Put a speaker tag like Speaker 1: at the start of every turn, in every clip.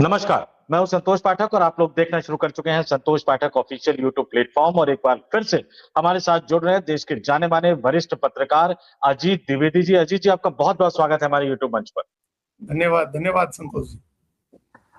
Speaker 1: नमस्कार। मैं हूं संतोष पाठक और आप लोग देखना शुरू कर चुके हैं संतोष पाठक ऑफिशियल यूट्यूब प्लेटफॉर्म। और एक बार फिर से हमारे साथ जुड़ रहे हैं देश के जाने माने वरिष्ठ पत्रकार अजीत द्विवेदी जी। अजीत जी, आपका बहुत बहुत स्वागत है हमारे यूट्यूब मंच पर।
Speaker 2: धन्यवाद धन्यवाद संतोष जी।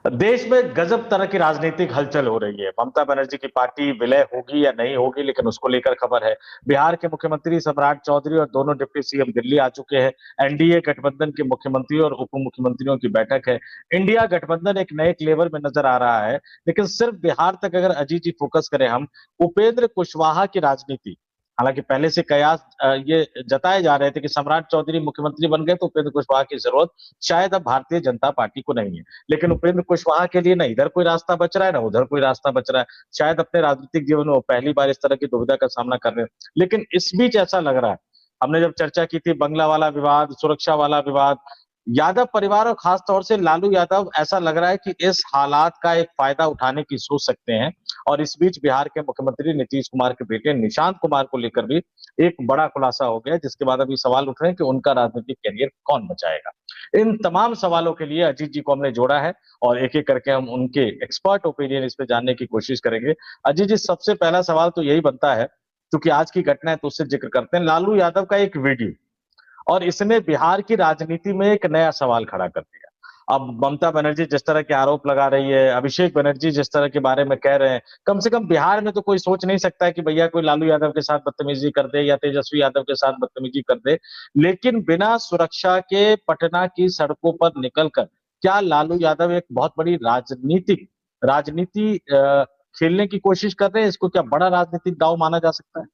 Speaker 1: देश में गजब तरह की राजनीतिक हलचल हो रही है। ममता बनर्जी की पार्टी विलय होगी या नहीं होगी, लेकिन उसको लेकर खबर है। बिहार के मुख्यमंत्री सम्राट चौधरी और दोनों डिप्टी सीएम दिल्ली आ चुके हैं। एनडीए गठबंधन के मुख्यमंत्री और उप मुख्यमंत्रियों की बैठक है। इंडिया गठबंधन एक नए फ्लेवर में नजर आ रहा है। लेकिन सिर्फ बिहार तक अगर अजीत जी फोकस करें हम, उपेंद्र कुशवाहा की राजनीति, हालांकि पहले से कयास ये जताए जा रहे थे कि सम्राट चौधरी मुख्यमंत्री बन गए तो उपेंद्र कुशवाहा की जरूरत शायद अब भारतीय जनता पार्टी को नहीं है। लेकिन उपेंद्र कुशवाहा के लिए ना इधर कोई रास्ता बच रहा है ना उधर कोई रास्ता बच रहा है। शायद अपने राजनीतिक जीवन में वो पहली बार इस तरह की दुविधा का सामना कर रहे हैं। लेकिन इस बीच ऐसा लग रहा है, हमने जब चर्चा की थी बंगला वाला विवाद, सुरक्षा वाला विवाद, यादव परिवार और खास तौर से लालू यादव, ऐसा लग रहा है कि इस हालात का एक फायदा उठाने की सोच सकते हैं। और इस बीच बिहार के मुख्यमंत्री नीतीश कुमार के बेटे निशांत कुमार को लेकर भी एक बड़ा खुलासा हो गया, जिसके बाद अभी सवाल उठ रहे हैं कि उनका राजनीतिक करियर कौन बचाएगा। इन तमाम सवालों के लिए अजीत जी को हमने जोड़ा है और एक एक करके हम उनके एक्सपर्ट ओपिनियन इस पे जानने की कोशिश करेंगे। अजीत जी, सबसे पहला सवाल तो यही बनता है, क्योंकि आज की घटना है तो उससे जिक्र करते हैं। लालू यादव का एक वीडियो और इसने बिहार की राजनीति में एक नया सवाल खड़ा कर दिया। अब ममता बनर्जी जिस तरह के आरोप लगा रही है, अभिषेक बनर्जी जिस तरह के बारे में कह रहे हैं, कम से कम बिहार में तो कोई सोच नहीं सकता है कि भैया कोई लालू यादव के साथ बदतमीजी कर दे या तेजस्वी यादव के साथ बदतमीजी कर दे। लेकिन बिना सुरक्षा के पटना की सड़कों पर निकलकर क्या लालू यादव एक बहुत बड़ी राजनीति खेलने की कोशिश कर रहे हैं? इसको क्या बड़ा राजनीतिक दांव माना जा सकता है?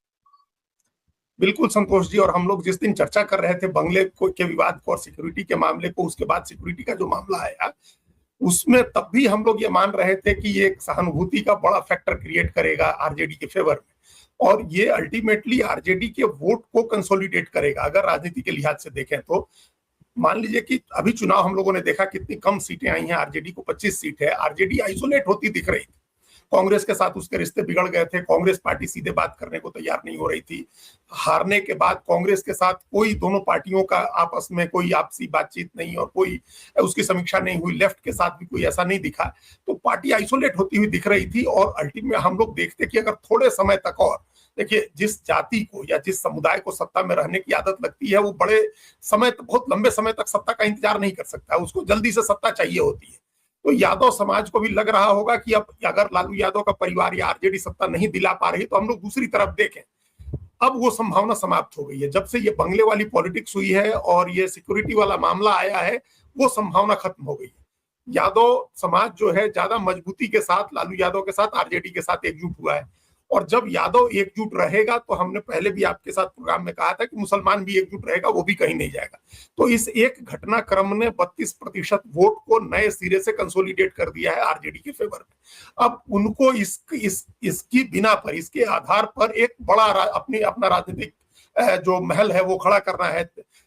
Speaker 2: बिल्कुल संतोष जी, और हम लोग जिस दिन चर्चा कर रहे थे बंगले के विवाद को और सिक्योरिटी के मामले को, उसके बाद सिक्योरिटी का जो मामला आया उसमें तब भी हम लोग ये मान रहे थे कि ये एक सहानुभूति का बड़ा फैक्टर क्रिएट करेगा आरजेडी के फेवर में, और ये अल्टीमेटली आरजेडी के वोट को कंसोलिडेट करेगा। अगर राजनीति के लिहाज से देखें तो मान लीजिए कि अभी चुनाव हम लोगों ने देखा कितनी कम सीटें आई हैं, आरजेडी को 25 सीट है। आरजेडी आइसोलेट होती दिख रही थी, कांग्रेस के साथ उसके रिश्ते बिगड़ गए थे, कांग्रेस पार्टी सीधे बात करने को तैयार नहीं हो रही थी। हारने के बाद कांग्रेस के साथ कोई, दोनों पार्टियों का आपस में कोई आपसी बातचीत नहीं और कोई उसकी समीक्षा नहीं हुई। लेफ्ट के साथ भी कोई ऐसा नहीं दिखा, तो पार्टी आइसोलेट होती हुई दिख रही थी। और अल्टीमेट हम लोग देखते कि अगर थोड़े समय तक, और देखिए जिस जाति को या जिस समुदाय को सत्ता में रहने की आदत लगती है वो बड़े समय, बहुत लंबे समय तक सत्ता का इंतजार नहीं कर सकता, उसको जल्दी से सत्ता चाहिए होती है। तो यादव समाज को भी लग रहा होगा कि अब अगर लालू यादव का परिवार या आरजेडी सत्ता नहीं दिला पा रही तो हम लोग दूसरी तरफ देखें। अब वो संभावना समाप्त हो गई है। जब से ये बंगले वाली पॉलिटिक्स हुई है और ये सिक्योरिटी वाला मामला आया है, वो संभावना खत्म हो गई है। यादव समाज जो है ज्यादा मजबूती के साथ लालू यादव के साथ, आरजेडी के साथ एकजुट हुआ है। और जब यादव एकजुट रहेगा तो हमने पहले भी आपके साथ प्रोग्राम में कहा था कि मुसलमान भी एकजुट रहेगा, वो भी कहीं नहीं जाएगा। तो इस एक घटनाक्रम ने 32% वोट को नए सिरे से कंसोलिडेट कर दिया है आरजेडी के फेवर में। अब उनको इसकी बिना पर, इसके आधार पर एक बड़ा अपना राजनीतिक जो महल है वो खड़ा करना है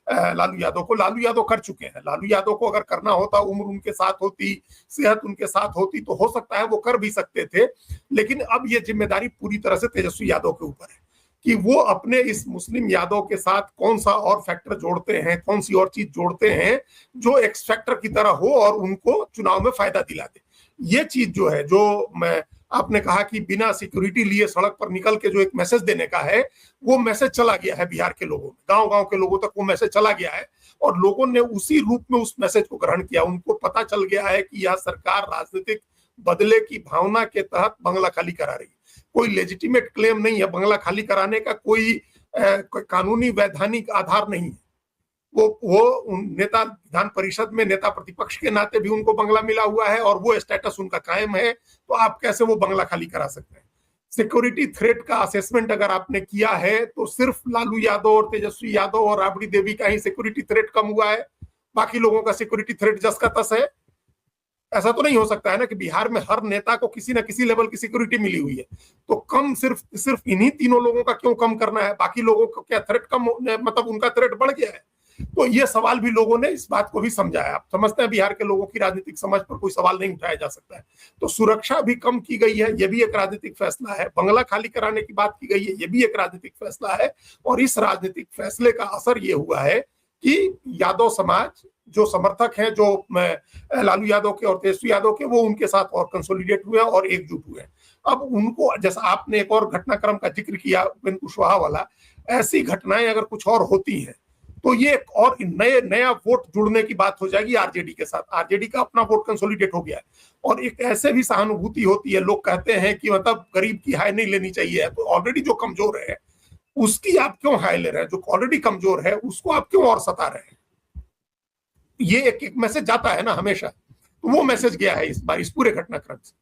Speaker 2: लालू यादव को। लालू यादव कर चुके हैं। लालू यादव को अगर करना होता, उम्र उनके साथ होती, सेहत उनके साथ होती, तो हो सकता है वो कर भी सकते थे। लेकिन अब ये जिम्मेदारी पूरी तरह से तेजस्वी यादव के ऊपर है कि वो अपने इस मुस्लिम यादव के साथ कौन सा और फैक्टर जोड़ते हैं, कौन सी और चीज जोड़ते हैं जो एक्स फैक्टर की तरह हो और उनको चुनाव में फायदा दिला दे। ये चीज जो है, जो मैं आपने कहा कि बिना सिक्योरिटी लिए सड़क पर निकल के जो एक मैसेज देने का है, वो मैसेज चला गया है बिहार के लोगों में, गांव-गांव के लोगों तक वो मैसेज चला गया है और लोगों ने उसी रूप में उस मैसेज को ग्रहण किया। उनको पता चल गया है कि यह सरकार राजनीतिक बदले की भावना के तहत बंगला खाली करा रही है। कोई लेजिटिमेट क्लेम नहीं है, बंगला खाली कराने का कोई कानूनी वैधानिक आधार नहीं है। वो नेता, विधान परिषद में नेता प्रतिपक्ष के नाते भी उनको बंगला मिला हुआ है और वो स्टेटस उनका कायम है, तो आप कैसे वो बंगला खाली करा सकते हैं? सिक्योरिटी थ्रेट का असेसमेंट अगर आपने किया है तो सिर्फ लालू यादव और तेजस्वी यादव और राबड़ी देवी का ही सिक्योरिटी थ्रेट कम हुआ है, बाकी लोगों का सिक्योरिटी थ्रेट जस का तस है। ऐसा तो नहीं हो सकता है ना कि बिहार में हर नेता को किसी ना किसी लेवल की सिक्योरिटी मिली हुई है, तो कम सिर्फ इन्हीं तीनों लोगों का क्यों कम करना है? बाकी लोगों को क्या थ्रेट कम, मतलब उनका थ्रेट बढ़ गया है? तो ये सवाल भी लोगों ने इस बात को भी समझाया। आप समझते हैं बिहार के लोगों की राजनीतिक समझ पर कोई सवाल नहीं उठाया जा सकता है। तो सुरक्षा भी कम की गई है, ये भी एक राजनीतिक फैसला है। बंगला खाली कराने की बात की गई है, ये भी एक राजनीतिक फैसला है। और इस राजनीतिक फैसले का असर ये हुआ है कि यादव समाज जो समर्थक हैं, जो लालू यादव के और तेजस्वी यादव के, वो उनके साथ और कंसोलिडेट हुए और एकजुट हुए। अब उनको, जैसा आपने एक और घटनाक्रम का जिक्र किया उपेंद्र कुशवाहा वाला, ऐसी घटनाएं अगर कुछ और होती हैं तो ये एक और नया वोट जुड़ने की बात हो जाएगी आरजेडी के साथ। आरजेडी का अपना वोट कंसोलिडेट हो गया है और एक ऐसे भी सहानुभूति होती है, लोग कहते हैं कि मतलब गरीब की हाय नहीं लेनी चाहिए, तो ऑलरेडी जो कमजोर है उसकी आप क्यों हाय ले रहे हैं, जो ऑलरेडी कमजोर है उसको आप क्यों और सता रहे हैं। ये एक मैसेज जाता है ना हमेशा, तो वो मैसेज गया है इस बार इस पूरे घटनाक्रम से।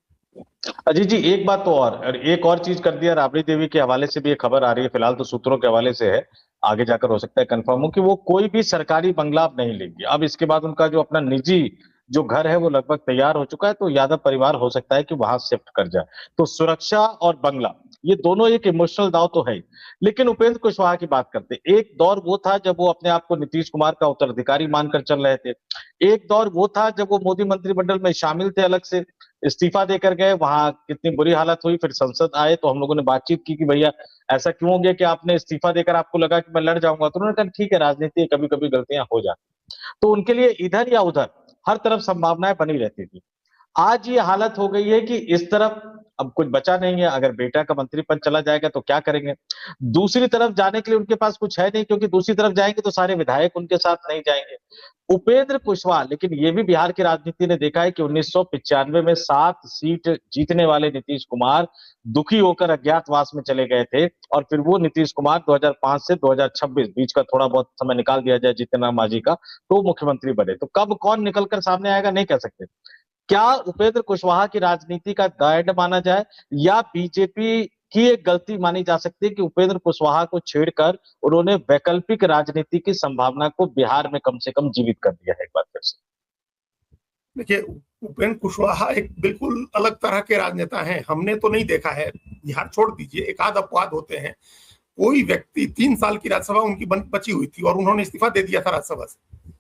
Speaker 1: अजीत जी, एक बात तो और एक और चीज कर दिया, राबड़ी देवी के हवाले से भी एक खबर आ रही है, फिलहाल तो सूत्रों के हवाले से है, आगे जाकर हो सकता है कंफर्म हो, कि वो कोई भी सरकारी बंगला अब नहीं लेंगे। अब इसके बाद उनका जो अपना निजी जो घर है वो लगभग तैयार हो चुका है, तो यादव परिवार हो सकता है कि वहां शिफ्ट कर जाए। तो सुरक्षा और बंगला, ये दोनों एक इमोशनल दाव तो है ही। लेकिन उपेंद्र कुशवाहा की बात करते, एक दौर वो था जब वो अपने आप को नीतीश कुमार का उत्तराधिकारी मानकर चल रहे थे। एक दौर वो था जब वो मोदी मंत्रिमंडल में शामिल थे, अलग से इस्तीफा देकर गए, वहां कितनी बुरी हालत हुई, फिर संसद आए तो हम लोगों ने बातचीत की कि भैया ऐसा क्यों हो गया कि आपने इस्तीफा देकर आपको लगा कि मैं लड़ जाऊंगा, तो उन्होंने कहा ठीक है, राजनीति कभी कभी गलतियां हो जाती। तो उनके लिए इधर या उधर हर तरफ संभावनाएं बनी रहती थी। आज ये हालत हो गई है कि इस तरफ अब कुछ बचा नहीं है, अगर बेटा का मंत्री पद चला जाएगा तो क्या करेंगे, दूसरी तरफ जाने के लिए उनके पास कुछ है नहीं, क्योंकि दूसरी तरफ जाएंगे तो सारे विधायक उनके साथ नहीं जाएंगे। उपेंद्र कुशवाहा, लेकिन ये भी बिहार की राजनीति ने देखा है कि 1995 में 7 सीट जीतने वाले नीतीश कुमार दुखी होकर अज्ञातवास में चले गए थे, और फिर वो नीतीश कुमार 2005 से 2026 बीच का थोड़ा बहुत समय निकाल दिया जाए जीतन राम मांझी का, तो मुख्यमंत्री बने। तो कब कौन निकलकर सामने आएगा नहीं कह सकते। क्या उपेंद्र कुशवाहा की राजनीति का गाइड माना जाए, या बीजेपी की एक गलती मानी जा सकती है कि उपेंद्र कुशवाहा को छेड़कर उन्होंने वैकल्पिक राजनीति की संभावना को बिहार में कम से कम जीवित कर दिया है एक बार फिर से।
Speaker 2: देखिए, उपेंद्र कुशवाहा एक बिल्कुल अलग तरह के राजनेता हैं, हमने तो नहीं देखा है। बिहार छोड़ दीजिए, एक आध अपवाद होते हैं। कोई व्यक्ति 3 साल की राज्यसभा उनकी बची हुई थी और उन्होंने इस्तीफा दे दिया था राज्यसभा से।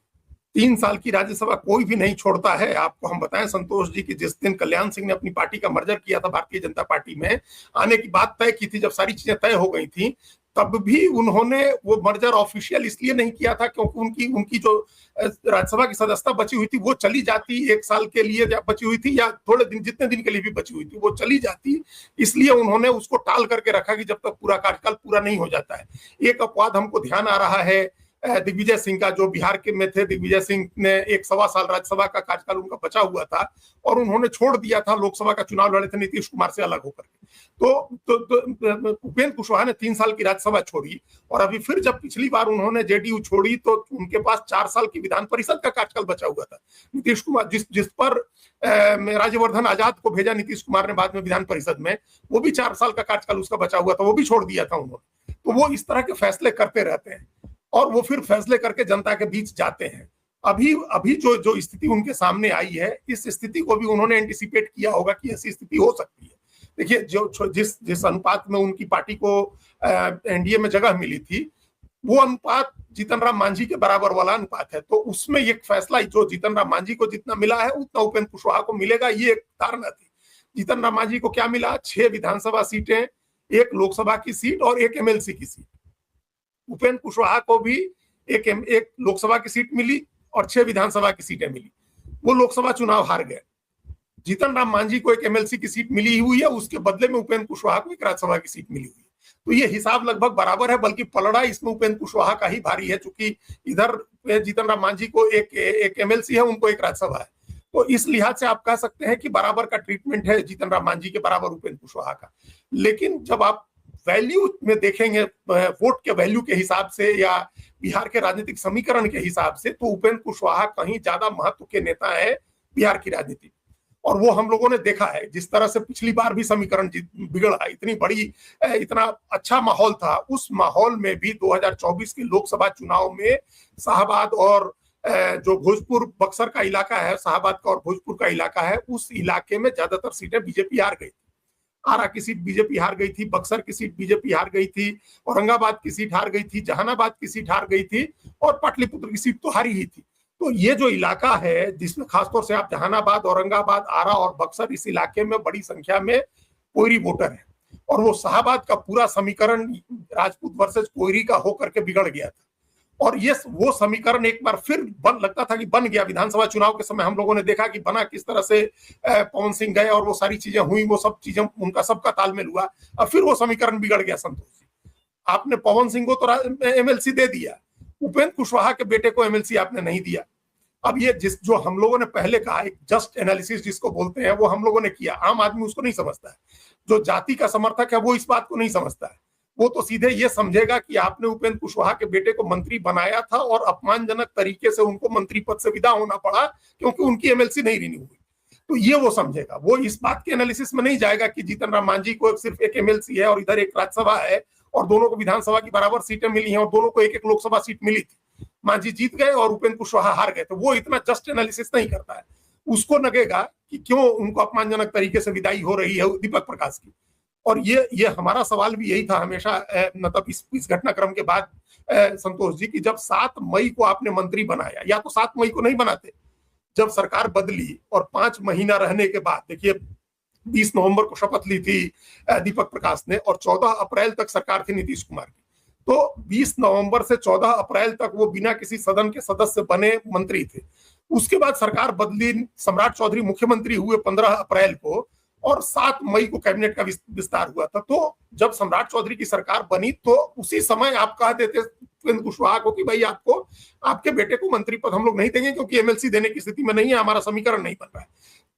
Speaker 2: 3 साल की राज्यसभा कोई भी नहीं छोड़ता है। आपको हम बताएं संतोष जी की, जिस दिन कल्याण सिंह ने अपनी पार्टी का मर्जर किया था भारतीय जनता पार्टी में, आने की बात तय की थी, जब सारी चीजें तय हो गई थी, तब भी उन्होंने वो मर्जर ऑफिशियल इसलिए नहीं किया था क्योंकि उनकी जो राज्यसभा की सदस्यता बची हुई थी वो चली जाती, 1 साल के लिए बची हुई थी, या थोड़े दिन, जितने दिन के लिए भी बची हुई थी वो चली जाती, इसलिए उन्होंने उसको टाल करके रखा कि जब तक पूरा कार्यकाल पूरा नहीं हो जाता है। एक अपवाद हमको ध्यान आ रहा है दिग्विजय सिंह का, जो बिहार के में थे। दिग्विजय सिंह ने 1.25 साल राज्यसभा का कार्यकाल उनका बचा हुआ था और उन्होंने छोड़ दिया था, लोकसभा का चुनाव लड़े थे नीतीश कुमार से अलग होकर के। तो उपेंद्र कुशवाहा ने 3 साल की राज्यसभा छोड़ी, और अभी फिर जब पिछली बार उन्होंने जेडीयू छोड़ी तो उनके पास 4 साल की विधान परिषद का कार्यकाल बचा हुआ था। नीतीश कुमार जिस पर राज्यवर्धन आजाद को भेजा नीतीश कुमार ने बाद में विधान परिषद में, वो भी 4 साल का कार्यकाल उसका बचा हुआ था, वो भी छोड़ दिया था उन्होंने। तो वो इस तरह के फैसले करते रहते हैं और वो फिर फैसले करके जनता के बीच जाते हैं। अभी जो स्थिति उनके सामने आई है, इस स्थिति को भी उन्होंने एंटिसिपेट किया होगा कि ऐसी स्थिति हो सकती है। देखिए, जिस अनुपात में उनकी पार्टी को एनडीए में जगह मिली थी, वो अनुपात जीतन राम मांझी के बराबर वाला अनुपात है। तो उसमें एक फैसला, जो जीतन राम मांझी को जितना मिला है उतना उपेंद्र कुशवाहा को मिलेगा, ये एक धारणा थी। जीतन राम मांझी को क्या मिला? 6 विधानसभा सीटें, 1 लोकसभा की सीट और 1 एमएलसी की सीट। उपेंद्र कुशवाहा को भी एक लोकसभा की सीट मिली और 6 विधानसभा की सीटें मिली। वो लोकसभा चुनाव हार गए। जीतन राम मांझी को 1 एमएलसी की सीट मिली हुई है, उसके बदले में उपेंद्र कुशवाहा को 1 राज्यसभा की सीट मिली हुई है। तो ये हिसाब लगभग बराबर है, बल्कि पलड़ा इसमें उपेंद्र कुशवाहा का ही भारी है, चूंकि इधर जीतन राम मांझी को एक एमएलसी है, उनको 1 राज्यसभा है। तो इस लिहाज से आप कह सकते हैं कि बराबर का ट्रीटमेंट है जीतन राम मांझी के बराबर उपेंद्र कुशवाहा का। लेकिन जब आप वैल्यू में देखेंगे, वोट के वैल्यू के हिसाब से या बिहार के राजनीतिक समीकरण के हिसाब से, तो उपेंद्र कुशवाहा कहीं ज्यादा महत्व के नेता है बिहार की राजनीति। और वो हम लोगों ने देखा है, जिस तरह से पिछली बार भी समीकरण बिगड़ा, इतना अच्छा माहौल था, उस माहौल में भी 2024 के लोकसभा चुनाव में शाहबाद और जो भोजपुर बक्सर का इलाका है, शाहबाद का और भोजपुर का इलाका है, उस इलाके में ज्यादातर सीटें बीजेपी हार गई। आरा की सीट बीजेपी हार गई थी, बक्सर की सीट बीजेपी हार गई थी, औरंगाबाद की सीट हार गई थी, जहानाबाद की सीट हार गई थी, और पाटलिपुत्र की सीट तो हारी ही थी। तो ये जो इलाका है, जिसमें खासतौर से आप जहानाबाद, औरंगाबाद, आरा और बक्सर, इस इलाके में बड़ी संख्या में कोयरी वोटर है, और वो शाहबाद का पूरा समीकरण राजपूत वर्सेस कोयरी का होकर के बिगड़ गया था। और ये वो समीकरण एक बार फिर बन लगता था कि बन गया। विधानसभा चुनाव के समय हम लोगों ने देखा कि बना किस तरह से, पवन सिंह गए और वो सारी चीजें हुई, वो सब चीजें उनका सबका तालमेल हुआ, और फिर वो समीकरण बिगड़ गया। संतोष जी, आपने पवन सिंह को तो एमएलसी दे दिया, उपेंद्र कुशवाहा के बेटे को एमएलसी आपने नहीं दिया। अब ये जो हम लोगों ने पहले कहा, एक जस्ट एनालिसिस जिसको बोलते हैं, वो हम लोगों ने किया। आम आदमी उसको नहीं समझता है। जो जाति का समर्थक है वो इस बात को नहीं समझता है। वो तो सीधे ये समझेगा कि आपने उपेंद्र कुशवाहा के बेटे को मंत्री बनाया था और अपमानजनक तरीके से उनको मंत्री पद से विदा होना पड़ा क्योंकि उनकी एमएलसी नहीं रिन्यू हुई। तो ये वो समझेगा। वो इस बात के एनालिसिस में नहीं जाएगा कि जीतन राम मांझी को सिर्फ एक एमएलसी है और इधर एक राज्यसभा है और दोनों को विधानसभा की बराबर सीटें मिली हैं और दोनों को एक एक लोकसभा सीट मिली थी। मांझी जीत गए और उपेंद्र कुशवाहा हार गए। तो वो इतना जस्ट एनालिसिस नहीं करता है। उसको लगेगा कि क्यों उनको अपमानजनक तरीके से विदाई हो रही है दीपक प्रकाश की। और ये हमारा सवाल भी यही था हमेशा, मतलब इस घटनाक्रम के बाद, संतोष जी, की जब 7 मई को आपने मंत्री बनाया, या तो 7 मई को नहीं बनाते, जब सरकार बदली और 5 महीना रहने के बाद, देखिए 20 नवंबर को शपथ ली थी दीपक प्रकाश ने और 14 अप्रैल तक सरकार थी नीतीश कुमार की। तो 20 नवंबर से 14 अप्रैल तक वो बिना किसी सदन के सदस्य बने मंत्री थे। उसके बाद सरकार बदली, सम्राट चौधरी मुख्यमंत्री हुए 15 अप्रैल को और 7 मई को कैबिनेट का विस्तार हुआ था। तो जब सम्राट चौधरी की सरकार बनी तो उसी समय आप कहते थे उपेंद्र कुशवाहा को कि भाई आपको, आपके बेटे को मंत्री पद हम लोग नहीं देंगे क्योंकि एमएलसी देने की स्थिति में नहीं है, हमारा समीकरण नहीं बन रहा है।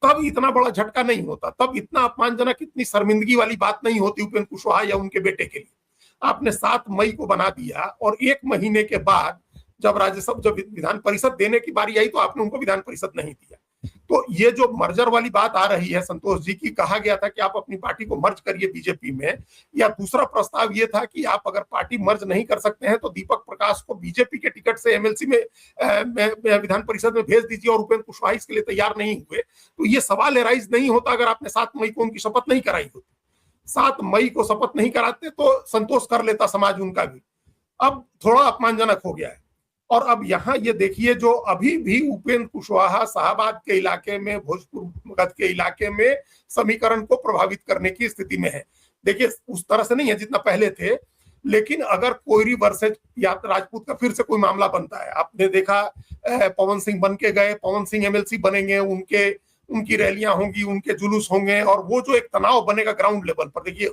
Speaker 2: तब इतना बड़ा झटका नहीं होता, तब इतना अपमानजनक, इतनी शर्मिंदगी वाली बात नहीं होती उपेंद्र कुशवाहा या उनके बेटे के लिए। आपने 7 मई को बना दिया और 1 महीने के बाद जब राज्यसभा, जब विधान परिषद देने की बारी आई तो आपने उनको विधान परिषद नहीं दिया। तो ये जो मर्जर वाली बात आ रही है संतोष जी की, कहा गया था कि आप अपनी पार्टी को मर्ज करिए बीजेपी में, या दूसरा प्रस्ताव ये था कि आप अगर पार्टी मर्ज नहीं कर सकते हैं तो दीपक प्रकाश को बीजेपी के टिकट से एमएलसी में विधान परिषद में भेज दीजिए, और उपेंद्र कुशवाहा इसके लिए तैयार नहीं हुए। तो ये सवाल एराइज नहीं होता अगर आपने 7 मई को उनकी शपथ नहीं कराई होती। 7 मई को शपथ नहीं कराते तो संतोष कर लेता समाज उनका भी। अब थोड़ा अपमानजनक हो गया है। और अब यहाँ ये देखिए, जो अभी भी उपेंद्र कुशवाहा शाहबाद के इलाके में, भोजपुर मगध के इलाके में समीकरण को प्रभावित करने की स्थिति में है। देखिए उस तरह से नहीं है जितना पहले थे, लेकिन अगर कोयरी वर्सेज या राजपूत का फिर से कोई मामला बनता है, आपने देखा पवन सिंह बन के गए, पवन सिंह एमएलसी बनेंगे, उनकी रैलियां होंगी, उनके जुलूस होंगे, और वो जो एक तनाव बनेगा ग्राउंड लेवल पर। देखिए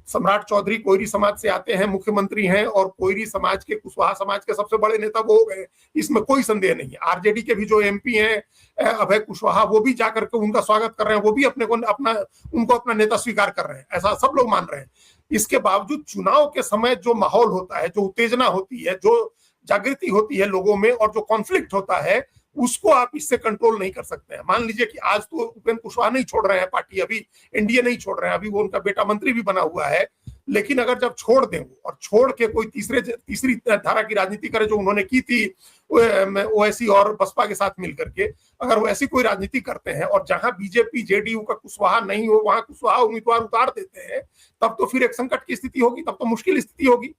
Speaker 2: सम्राट चौधरी कोयरी समाज से आते हैं, मुख्यमंत्री हैं, और कोयरी समाज के, कुशवाहा समाज के सबसे बड़े नेता वो हो गए, इसमें कोई संदेह नहीं है। आरजेडी के भी जो एमपी हैं अभय कुशवाहा, वो भी जाकर के उनका स्वागत कर रहे हैं, वो भी उनको अपना नेता स्वीकार कर रहे हैं, ऐसा सब लोग मान रहे हैं। इसके बावजूद चुनाव के समय जो माहौल होता है, जो उत्तेजना होती है, जो जागृति होती है लोगों में, और जो कॉन्फ्लिक्ट होता है, उसको आप इससे कंट्रोल नहीं कर सकते हैं। मान लीजिए कि आज तो उपेंद्र कुशवाहा नहीं छोड़ रहे हैं पार्टी, अभी एनडीए नहीं छोड़ रहे हैं, अभी वो उनका बेटा मंत्री भी बना हुआ है, लेकिन अगर जब छोड़ दें वो, और छोड़ के कोई तीसरी धारा की राजनीति करे जो उन्होंने की थी ओवैसी और बसपा के साथ मिलकर के, अगर वो ऐसी कोई राजनीति करते हैं और जहां बीजेपी जेडीयू का कुशवाहा नहीं हो वहां कुशवाहा उम्मीदवार उतार देते हैं, तब तो फिर एक संकट की स्थिति होगी, तब तो मुश्किल स्थिति होगी।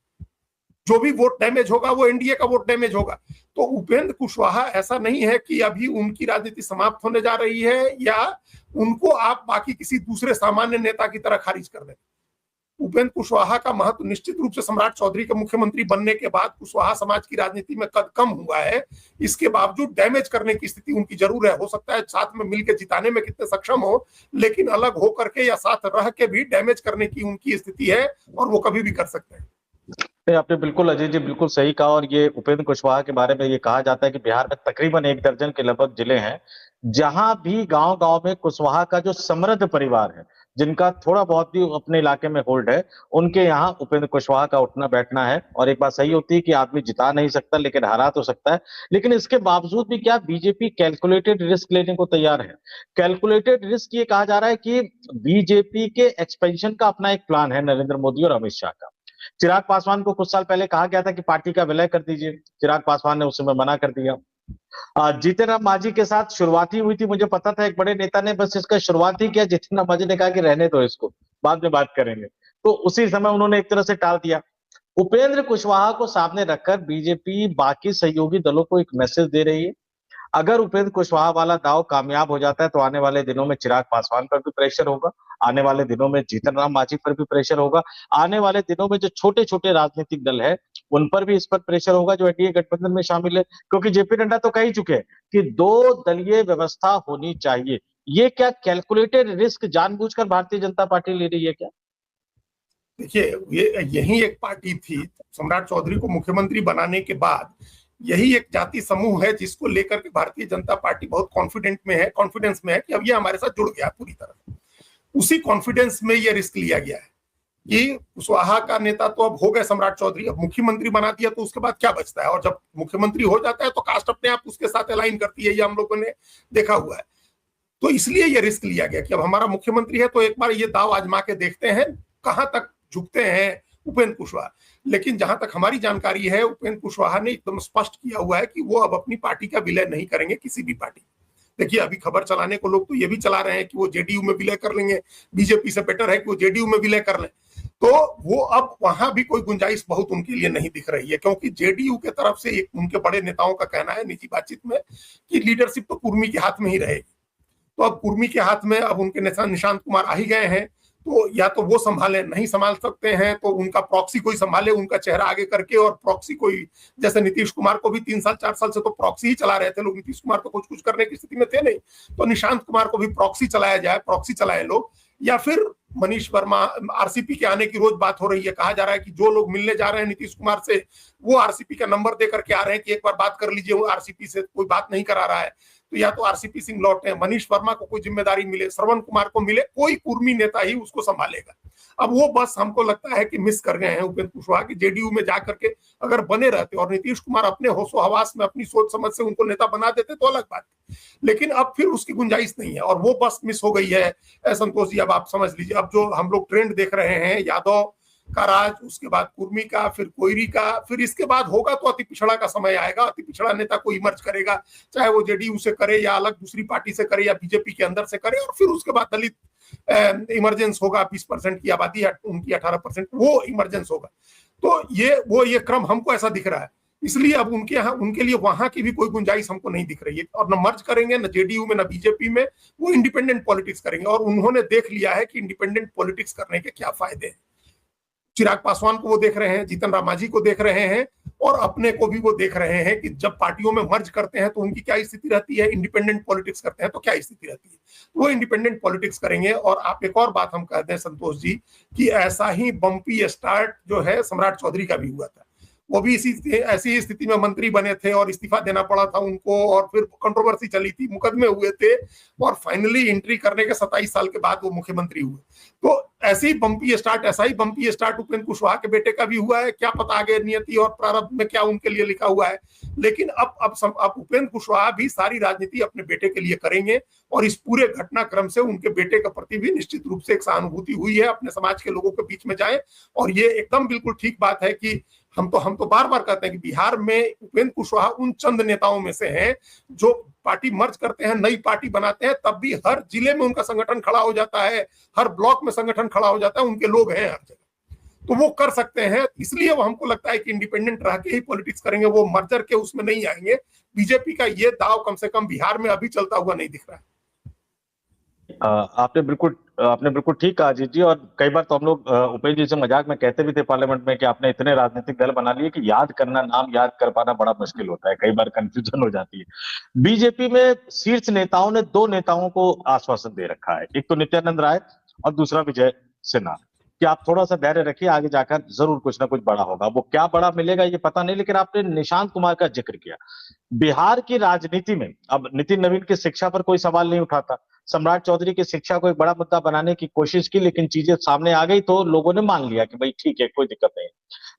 Speaker 2: जो भी वोट डैमेज होगा वो एनडीए का वोट डैमेज होगा। तो उपेंद्र कुशवाहा, ऐसा नहीं है कि अभी उनकी राजनीति समाप्त होने जा रही है या उनको आप बाकी किसी दूसरे सामान्य नेता की तरह खारिज कर दें। उपेंद्र कुशवाहा का महत्व निश्चित रूप से सम्राट चौधरी के मुख्यमंत्री बनने के बाद कुशवाहा समाज की राजनीति में कद कम हुआ है। इसके बावजूद डैमेज करने की स्थिति उनकी जरूर है। हो सकता है साथ में मिलकर जिताने में कितने सक्षम हो, लेकिन अलग होकर के या साथ रह के भी डैमेज करने की उनकी स्थिति है, और वो कभी भी कर सकते हैं।
Speaker 1: आपने बिल्कुल, अजय जी, बिल्कुल सही कहा। और ये उपेंद्र कुशवाहा के बारे में ये कहा जाता है कि बिहार में तकरीबन 1 दर्जन के लगभग जिले हैं जहां भी गांव-गांव में कुशवाहा का जो समृद्ध परिवार है, जिनका थोड़ा बहुत भी अपने इलाके में होल्ड है, उनके यहाँ उपेंद्र कुशवाहा का उठना बैठना है। और एक बात सही होती है कि आदमी जिता नहीं सकता लेकिन हरा तो सकता है। लेकिन इसके बावजूद भी क्या बीजेपी कैलकुलेटेड रिस्क लेने को तैयार है? कैलकुलेटेड रिस्क ये कहा जा रहा है कि बीजेपी के एक्सपेंशन का अपना एक प्लान है, नरेंद्र मोदी और अमित शाह का। चिराग पासवान को कुछ साल पहले कहा गया था कि पार्टी का विलय कर दीजिए, चिराग पासवान ने उस समय मना कर दिया। जीतन राम मांझी के साथ शुरुआत ही हुई थी, मुझे पता था एक बड़े नेता ने बस इसका शुरुआत ही किया, जीतन राम मांझी ने कहा कि रहने दो इसको, बाद में बात करेंगे, तो उसी समय उन्होंने एक तरह से टाल दिया। उपेंद्र कुशवाहा को सामने रखकर बीजेपी बाकी सहयोगी दलों को एक मैसेज दे रही है। अगर उपेंद्र कुशवाहा वाला दाव कामयाब हो जाता है तो आने वाले दिनों में चिराग पासवान पर भी प्रेशर होगा, आने वाले दिनों में जीतन राम मांझी पर भी प्रेशर होगा, आने वाले दिनों में जो छोटे छोटे राजनीतिक दल है उन पर भी इस पर प्रेशर होगा जो एनडीए गठबंधन में शामिल है, क्योंकि जेपी नड्डा तो कह ही चुके हैं कि 2 दलीय व्यवस्था होनी चाहिए। ये क्या कैलकुलेटेड रिस्क जानबूझकर भारतीय जनता पार्टी ले रही है क्या?
Speaker 2: देखिए, ये यही एक पार्टी थी सम्राट चौधरी को मुख्यमंत्री बनाने के बाद, यही एक जाति समूह है जिसको लेकर के भारतीय जनता पार्टी बहुत कॉन्फिडेंस में है कि अब ये हमारे साथ जुड़ गया पूरी तरह। उसी कॉन्फिडेंस में ये रिस्क लिया गया है कि कुशवाहा का नेता तो अब हो गए सम्राट चौधरी, अब मुख्यमंत्री बना दिया तो उसके बाद क्या बचता है, और जब मुख्यमंत्री हो जाता है तो कास्ट अपने आप उसके साथ अलाइन करती है, ये हम लोगों ने देखा हुआ है। तो इसलिए ये रिस्क लिया गया कि अब हमारा मुख्यमंत्री है तो एक बार ये दाव आजमा के देखते हैं कहां तक झुकते हैं उपेंद्र कुशवाहा। लेकिन जहां तक हमारी जानकारी है, उपेंद्र कुशवाहा ने एकदम स्पष्ट किया हुआ है कि वो अब अपनी पार्टी का विलय नहीं करेंगे किसी भी पार्टी। देखिए, अभी खबर चलाने को लोग तो ये भी चला रहे हैं कि वो जेडीयू में विलय कर लेंगे, बीजेपी से बेटर है कि वो जेडीयू में विलय कर लें। तो वो अब वहां भी कोई गुंजाइश बहुत उनके लिए नहीं दिख रही है, क्योंकि जेडीयू के तरफ से एक उनके बड़े नेताओं का कहना है निजी बातचीत में कि लीडरशिप तो कुर्मी के हाथ में ही रहेगी। तो अब कुर्मी के हाथ में अब उनके निशांत कुमार आ ही गए हैं, तो या तो वो संभाले, नहीं संभाल सकते हैं तो उनका प्रॉक्सी कोई संभाले, उनका चेहरा आगे करके, और प्रॉक्सी कोई, जैसे नीतीश कुमार को भी 3-4 साल से तो प्रॉक्सी ही चला रहे थे लोग, नीतीश कुमार तो कुछ करने की स्थिति में थे नहीं, तो निशांत कुमार को भी प्रॉक्सी चलाया जाए, प्रॉक्सी चलाए लोग। या फिर मनीष वर्मा, आरसीपी के आने की रोज बात हो रही है, कहा जा रहा है कि जो लोग मिलने जा रहे हैं नीतीश कुमार से वो आरसीपी का नंबर दे करके आ रहे हैं कि एक बार बात कर लीजिए, वो आरसीपी से कोई बात नहीं करा रहा है। तो या तो आरसीपी सिंह लौटे, मनीष वर्मा को कोई जिम्मेदारी मिले, श्रवण कुमार को मिले, कोई कुर्मी नेता ही उसको संभालेगा। अब वो बस हमको लगता है कि मिस कर गए हैं उपेंद्र कुशवाहा की, जेडीयू में जाकर के अगर बने रहते और नीतीश कुमार अपने होशो हवास में अपनी सोच समझ से उनको नेता बना देते तो अलग बात है, लेकिन अब फिर उसकी गुंजाइश नहीं है और वो बस मिस हो गई है। संतोष जी, अब आप समझ लीजिए, अब जो हम लोग ट्रेंड देख रहे हैं, यादव का राज, उसके बाद कुर्मी का, फिर कोयरी का, फिर इसके बाद होगा तो अति पिछड़ा का समय आएगा, अति पिछड़ा नेता को इमर्ज करेगा, चाहे वो जेडीयू से करे या अलग दूसरी पार्टी से करे या बीजेपी के अंदर से करे, और फिर उसके बाद दलित इमरजेंस होगा, 20% की आबादी है उनकी, 18% वो इमरजेंस होगा। तो ये क्रम हमको ऐसा दिख रहा है, इसलिए अब उनके लिए वहां की भी कोई गुंजाइश हमको नहीं दिख रही है, और न मर्ज करेंगे न जेडीयू में न बीजेपी में, वो इंडिपेंडेंट पॉलिटिक्स करेंगे, और उन्होंने देख लिया है कि इंडिपेंडेंट पॉलिटिक्स करने के क्या फायदे हैं। चिराग पासवान को वो देख रहे हैं, जीतन राम मांझी को देख रहे हैं, और अपने को भी वो देख रहे हैं कि जब पार्टियों में मर्ज करते हैं तो उनकी क्या स्थिति रहती है, इंडिपेंडेंट पॉलिटिक्स करते हैं तो क्या स्थिति रहती है। वो इंडिपेंडेंट पॉलिटिक्स करेंगे। और आप एक और बात हम कहते हैं संतोष जी, कि ऐसा ही बम्पी स्टार्ट जो है सम्राट चौधरी का भी हुआ था, वो भी ऐसी स्थिति में मंत्री बने थे और इस्तीफा देना पड़ा था उनको, और फिर कंट्रोवर्सी चली थी, मुकदमे हुए थे, और फाइनली एंट्री करने के 27 साल के बाद वो मुख्यमंत्री हुए। तो ऐसा ही बम्पी स्टार्ट उपेंद्र कुशवाहा के बेटे का भी हुआ है। क्या पता आगे नियति और प्रारब्ध में क्या उनके लिए लिखा हुआ है, लेकिन अब उपेंद्र कुशवाहा भी सारी राजनीति अपने बेटे के लिए करेंगे, और इस पूरे घटनाक्रम से उनके बेटे के प्रति भी निश्चित रूप से एक सहानुभूति हुई है, अपने समाज के लोगों के बीच में जाए। और ये एकदम बिल्कुल ठीक बात है कि हम तो बार बार कहते हैं कि बिहार में उपेंद्र कुशवाहा उन चंद नेताओं में से हैं जो पार्टी मर्ज करते हैं, नई पार्टी बनाते हैं, तब भी हर जिले में उनका संगठन खड़ा हो जाता है, हर ब्लॉक में संगठन खड़ा हो जाता है, उनके लोग हैं हर जगह, तो वो कर सकते हैं। इसलिए वो हमको लगता है कि इंडिपेंडेंट रह के ही पॉलिटिक्स करेंगे, वो मर्जर के उसमें नहीं आएंगे। बीजेपी का ये दाव कम से कम बिहार में अभी चलता हुआ नहीं दिख रहा है।
Speaker 1: आपने बिल्कुल ठीक कहा अजीत जी। और कई बार तो हम लोग उपेंद्र जी से मजाक में कहते भी थे पार्लियामेंट में कि आपने इतने राजनीतिक दल बना लिए कि नाम याद कर पाना बड़ा मुश्किल होता है, कई बार कंफ्यूजन हो जाती है। बीजेपी में शीर्ष नेताओं ने 2 नेताओं को आश्वासन दे रखा है, एक तो नित्यानंद राय और दूसरा विजय सिन्हा, कि आप थोड़ा सा धैर्य रखिए, आगे जाकर जरूर कुछ ना कुछ बड़ा होगा। वो क्या बड़ा मिलेगा ये पता नहीं, लेकिन आपने निशांत कुमार का जिक्र किया। बिहार की राजनीति में अब नितिन नवीन की शिक्षा पर कोई सवाल नहीं उठाता, सम्राट चौधरी की शिक्षा को एक बड़ा मुद्दा बनाने की कोशिश की, लेकिन चीजें सामने आ गई तो लोगों ने मान लिया कि भाई ठीक है, कोई दिक्कत नहीं।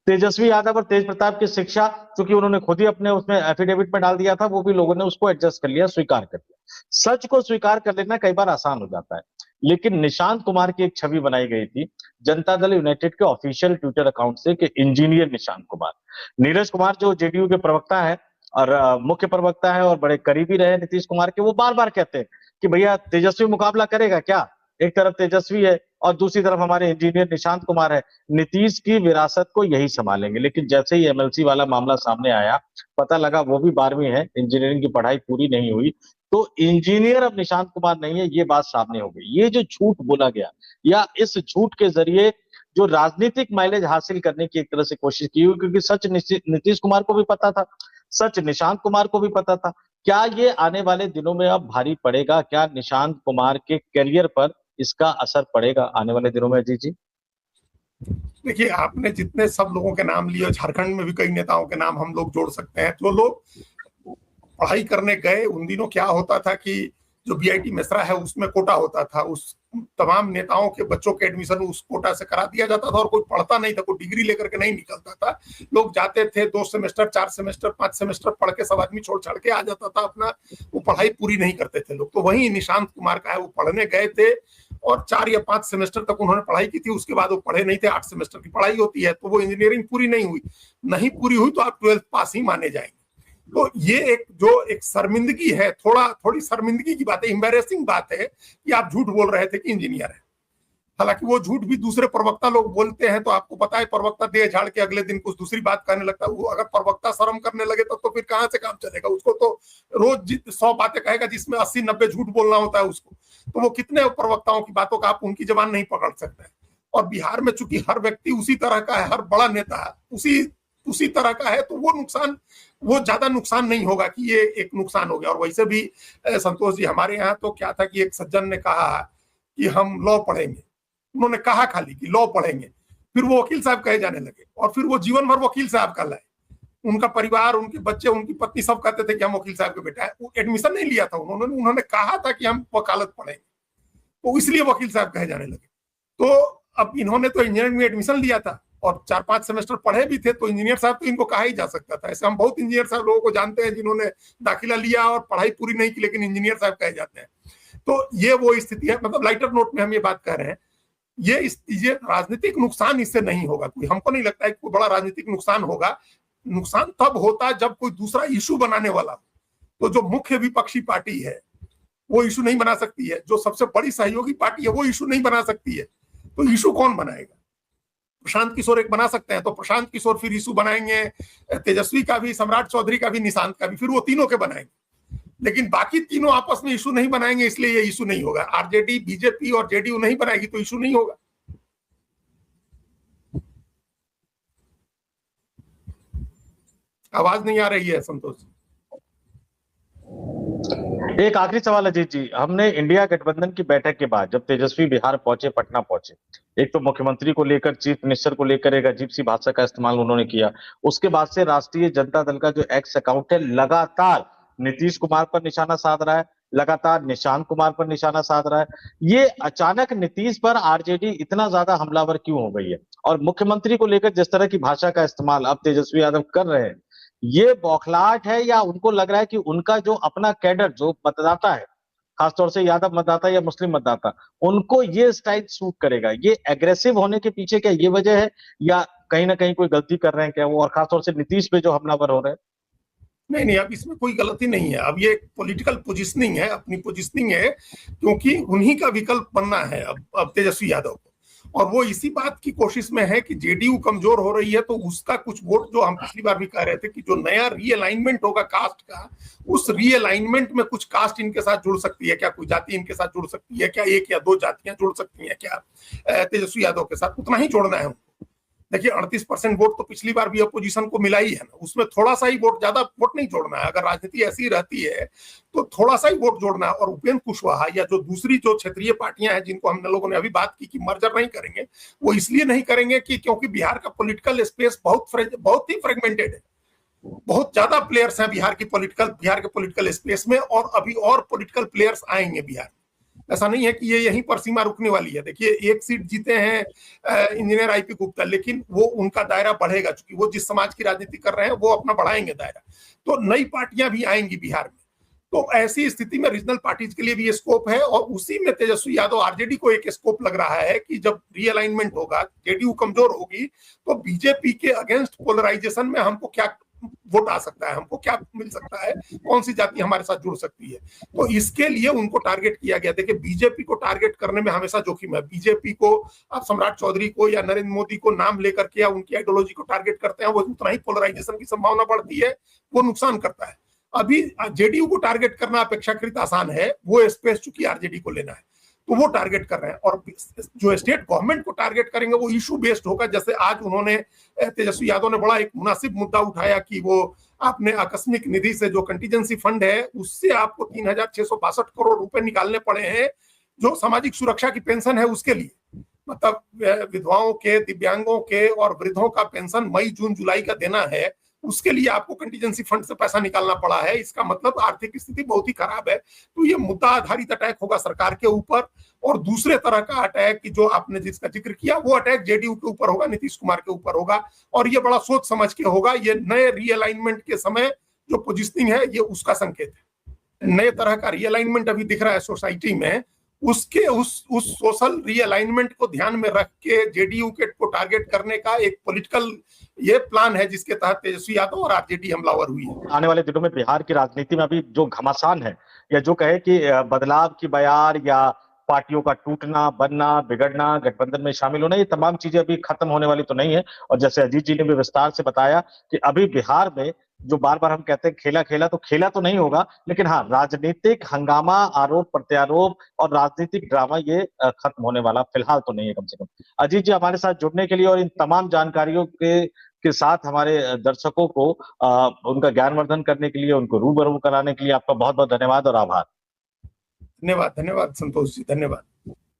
Speaker 1: तेजस्वी यादव और तेज प्रताप की शिक्षा, क्योंकि उन्होंने खुद ही अपने उसमें एफिडेविट में डाल दिया था, वो भी लोगों ने उसको एडजस्ट कर लिया, स्वीकार कर लिया। सच को स्वीकार कर लेना कई बार आसान हो जाता है, लेकिन निशांत कुमार की एक छवि बनाई गई थी जनता दल यूनाइटेड के ऑफिशियल ट्विटर अकाउंट से कि इंजीनियर निशांत कुमार। नीरज कुमार जो जेडीयू के प्रवक्ता है और मुख्य प्रवक्ता है और बड़े करीबी रहे नीतीश कुमार के, वो बार बार कहते हैं कि भैया तेजस्वी मुकाबला करेगा क्या, एक तरफ तेजस्वी है और दूसरी तरफ हमारे इंजीनियर निशांत कुमार है, नीतीश की विरासत को यही संभालेंगे। लेकिन जैसे ही एमएलसी वाला मामला सामने आया, पता लगा वो भी 12वीं है, इंजीनियरिंग की पढ़ाई पूरी नहीं हुई, तो इंजीनियर अब निशांत कुमार नहीं है, ये बात सामने हो गई। ये जो झूठ बोला गया, या इस झूठ के जरिए जो राजनीतिक माइलेज हासिल करने की एक तरह से कोशिश की हुई, क्योंकि सच नीतीश कुमार को भी पता था, सच निशांत कुमार को भी पता था। क्या ये आने वाले दिनों में अब भारी पड़ेगा? क्या निशांत कुमार के करियर पर इसका असर पड़ेगा आने वाले दिनों में? जी जी।
Speaker 2: देखिए, आपने जितने सब लोगों के नाम लिए, झारखंड में भी कई नेताओं के नाम हम लोग जोड़ सकते हैं। जो लोग पढ़ाई करने गए, उन दिनों क्या होता था कि जो बीआईटी मेसरा है उसमें कोटा होता था, उस तमाम नेताओं के बच्चों के एडमिशन उस कोटा से करा दिया जाता था और कोई पढ़ता नहीं था, कोई डिग्री लेकर के नहीं निकलता था। लोग जाते थे 2 सेमेस्टर 4 सेमेस्टर 5 सेमेस्टर पढ़ के सब आदमी छोड़ छाड़ के आ जाता था अपना, वो पढ़ाई पूरी नहीं करते थे लोग। तो वही निशांत कुमार का है, वो पढ़ने गए थे और 4 या 5 सेमेस्टर तक उन्होंने पढ़ाई की थी, उसके बाद वो पढ़े नहीं थे। 8 सेमेस्टर की पढ़ाई होती है, तो वो इंजीनियरिंग पूरी नहीं हुई, नहीं पूरी हुई तो आप 12th पास ही माने जाएंगे। तो ये एक शर्मिंदगी है, थोड़ी शर्मिंदगी की बात है, एम्बैरेसिंग बात है कि आप झूठ बोल रहे थे कि इंजीनियर है। हालांकि वो झूठ भी दूसरे प्रवक्ता लोग बोलते हैं, तो आपको पता है प्रवक्ता दे झाड़ के अगले दिन कुछ दूसरी बात करने लगता है। वो अगर प्रवक्ता शर्म करने लगे तो फिर कहां से काम चलेगा? उसको तो रोज 100 बातें कहेगा, जिसमें 80-90 झूठ बोलना होता है उसको। तो वो कितने प्रवक्ताओं की बातों का आप उनकी जबान नहीं पकड़ सकते। और बिहार में चूंकि हर व्यक्ति उसी तरह का है, हर बड़ा नेता उसी तरह का है, तो वो ज्यादा नुकसान नहीं होगा कि ये एक नुकसान हो गया। और वैसे भी संतोष जी, हमारे यहाँ तो क्या था कि एक सज्जन ने कहा कि हम लॉ पढ़ेंगे। उन्होंने कहा खाली कि लॉ पढ़ेंगे, फिर वो वकील साहब कहे जाने लगे और फिर वो जीवन भर वकील साहब का लाए। उनका परिवार, उनके बच्चे, उनकी पत्नी सब कहते थे कि हम वकील साहब के बेटा है। वो एडमिशन नहीं लिया था उन्होंने कहा था कि हम वकालत पढ़ेंगे, तो इसलिए वकील साहब कहे जाने लगे। तो अब इन्होंने तो इंजीनियरिंग में एडमिशन लिया था और 4-5 सेमेस्टर पढ़े भी थे, तो इंजीनियर साहब तो इनको कहा ही जा सकता था। ऐसे हम बहुत इंजीनियर साहब लोगों को जानते हैं जिन्होंने दाखिला लिया और पढ़ाई पूरी नहीं की, लेकिन इंजीनियर साहब कहे जाते हैं। तो ये वो स्थिति है, मतलब लाइटर नोट में हम ये बात कर रहे हैं। ये राजनीतिक नुकसान इससे नहीं होगा कोई, हमको नहीं लगता है कि कोई बड़ा राजनीतिक नुकसान होगा। नुकसान तब होता है जब कोई दूसरा इशू बनाने वाला हो। तो जो मुख्य विपक्षी पार्टी है वो इशू नहीं बना सकती है, जो सबसे बड़ी सहयोगी पार्टी है वो इशू नहीं बना सकती है, तो इशू कौन बनाएगा? प्रशांत किशोर एक बना सकते हैं, तो प्रशांत किशोर फिर इशू बनाएंगे, तेजस्वी का भी, सम्राट चौधरी का भी, निशांत का भी, फिर वो तीनों के बनाएंगे। लेकिन बाकी तीनों आपस में इशू नहीं बनाएंगे, इसलिए ये इशू नहीं होगा। आरजेडी, बीजेपी और जेडीयू नहीं बनाएगी तो इशू नहीं होगा। आवाज नहीं आ रही है संतोष।
Speaker 1: एक आखिरी सवाल अजीत जी, हमने इंडिया गठबंधन की बैठक के बाद जब तेजस्वी बिहार पहुंचे, पटना पहुंचे, एक तो मुख्यमंत्री को लेकर, चीफ मिनिस्टर को लेकर एक अजीब सी भाषा का इस्तेमाल उन्होंने किया। उसके बाद से राष्ट्रीय जनता दल का जो एक्स अकाउंट है लगातार नीतीश कुमार पर निशाना साध रहा है, लगातार निशांत कुमार पर निशाना साध रहा है। ये अचानक नीतीश पर आरजेडी इतना ज्यादा हमलावर क्यों हो गई है? और मुख्यमंत्री को लेकर जिस तरह की भाषा का इस्तेमाल अब तेजस्वी यादव कर रहे हैं, ये बौखलाहट है या उनको लग रहा है कि उनका जो अपना कैडर, जो मतदाता है, खासतौर से यादव मतदाता या मुस्लिम मतदाता, उनको ये स्टाइल सूट करेगा? ये एग्रेसिव होने के पीछे क्या ये वजह है, या कहीं ना कहीं कोई गलती कर रहे हैं क्या वो, और खासतौर से नीतीश पे जो हमलावर हो रहे हैं?
Speaker 2: नहीं, अब इसमें कोई गलती नहीं है। अब ये पॉलिटिकल पोजिशनिंग है, अपनी पोजिशनिंग है, क्योंकि उन्हीं का विकल्प बनना है अब तेजस्वी यादव को। और वो इसी बात की कोशिश में है कि जेडीयू कमजोर हो रही है, तो उसका कुछ वोट, जो हम पिछली बार भी कह रहे थे कि जो नया रीअलाइनमेंट होगा कास्ट का, उस रीअलाइनमेंट में कुछ कास्ट इनके साथ जुड़ सकती है क्या, कोई जाति इनके साथ जुड़ सकती है क्या, 1 या 2 जातियां जुड़ सकती हैं क्या तेजस्वी यादव के साथ, उतना ही जोड़ना है उनको। देखिए 38% वोट तो पिछली बार भी अपोजिशन को मिला ही है ना, उसमें थोड़ा सा ही वोट, ज्यादा वोट नहीं जोड़ना है। अगर राजनीति ऐसी रहती है तो थोड़ा सा ही वोट जोड़ना है। और उपेंद्र कुशवाहा या जो दूसरी जो क्षेत्रीय पार्टियां हैं जिनको हम लोगों ने अभी बात की कि मर्जर नहीं करेंगे, वो इसलिए नहीं करेंगे कि क्योंकि बिहार का पॉलिटिकल स्पेस बहुत ही फ्रेगमेंटेड है। बहुत ज्यादा प्लेयर्स हैं बिहार के पॉलिटिकल स्पेस में, और अभी और पॉलिटिकल प्लेयर्स आएंगे बिहार में। ऐसा नहीं है कि ये यहीं पर सीमा रुकने वाली है। देखिए 1 सीट जीते हैं इंजीनियर आईपी गुप्ता, लेकिन वो उनका दायरा बढ़ेगा, क्योंकि वो जिस समाज की राजनीति कर रहे हैं वो अपना बढ़ाएंगे दायरा। तो नई पार्टियां भी आएंगी बिहार में। तो ऐसी स्थिति में रीजनल पार्टीज के लिए भी स्कोप है, और उसी में तेजस्वी यादव, आरजेडी को एक स्कोप लग रहा है कि जब रीअलाइनमेंट होगा, जेडीयू कमजोर होगी, तो बीजेपी के अगेंस्ट पोलराइजेशन में हमको क्या वोट आ सकता है, हमको क्या मिल सकता है, कौन सी जाति हमारे साथ जुड़ सकती है। तो इसके लिए उनको टारगेट किया गया। देखिए बीजेपी को टारगेट करने में हमेशा जोखिम है। बीजेपी को आप सम्राट चौधरी को या नरेंद्र मोदी को नाम लेकर के या उनकी आइडियोलॉजी को टारगेट करते हैं, वो उतना ही पोलराइजेशन की संभावना बढ़ती है, वो नुकसान करता है। अभी जेडीयू को टारगेट करना अपेक्षाकृत आसान है, वो स्पेस चूंकि आरजेडी को लेना है। तो वो टारगेट कर रहे हैं। और जो स्टेट गवर्नमेंट को टारगेट करेंगे वो इशू बेस्ड होगा। जैसे आज उन्होंने, तेजस्वी यादव ने बड़ा एक मुनासिब मुद्दा उठाया कि वो आपने आकस्मिक निधि से जो कंटीजेंसी फंड है उससे आपको 3,662 करोड़ रुपए निकालने पड़े हैं जो सामाजिक सुरक्षा की पेंशन है उसके लिए। मतलब विधवाओं के, दिव्यांगों के और वृद्धों का पेंशन मई जून जुलाई का देना है, उसके लिए आपको कंटीजेंसी फंड से पैसा निकालना पड़ा है। इसका मतलब आर्थिक स्थिति बहुत ही खराब है। तो ये मुद्दा आधारित अटैक होगा सरकार के ऊपर। और दूसरे तरह का अटैक कि जो आपने जिसका जिक्र किया वो अटैक जेडीयू के ऊपर होगा, नीतीश कुमार के ऊपर होगा। और ये बड़ा सोच समझ के होगा। ये नए रीअलाइनमेंट के समय जो पोजिशनिंग है ये उसका संकेत है। नए तरह का रीअलाइनमेंट अभी दिख रहा है सोसाइटी में। उसके उस सोशल रीअलाइनमेंट को ध्यान में रख के जेडीयू के को टारगेट करने का एक पॉलिटिकल ये प्लान है जिसके तहत तेजस्वी यादव और आरजेडी हमलावर हुई है।
Speaker 1: आने वाले दिनों में बिहार की राजनीति में अभी जो घमासान है या जो कहे कि बदलाव की बयार या पार्टियों का टूटना, बनना, बिगड़ना, गठबंधन में शामिल होना, ये तमाम चीजें अभी खत्म होने वाली तो नहीं है। और जैसे अजीत जी ने भी विस्तार से बताया कि अभी बिहार में जो बार बार हम कहते हैं खेला खेला, तो खेला तो नहीं होगा, लेकिन हाँ राजनीतिक हंगामा, आरोप प्रत्यारोप और राजनीतिक ड्रामा ये खत्म होने वाला फिलहाल तो नहीं है कम से कम। अजीत जी हमारे साथ जुड़ने के लिए और इन तमाम जानकारियों के साथ हमारे दर्शकों को उनका ज्ञानवर्धन करने के लिए, उनको रूबरू कराने के लिए आपका बहुत बहुत धन्यवाद और आभार।
Speaker 2: धन्यवाद, धन्यवाद संतोष जी, धन्यवाद।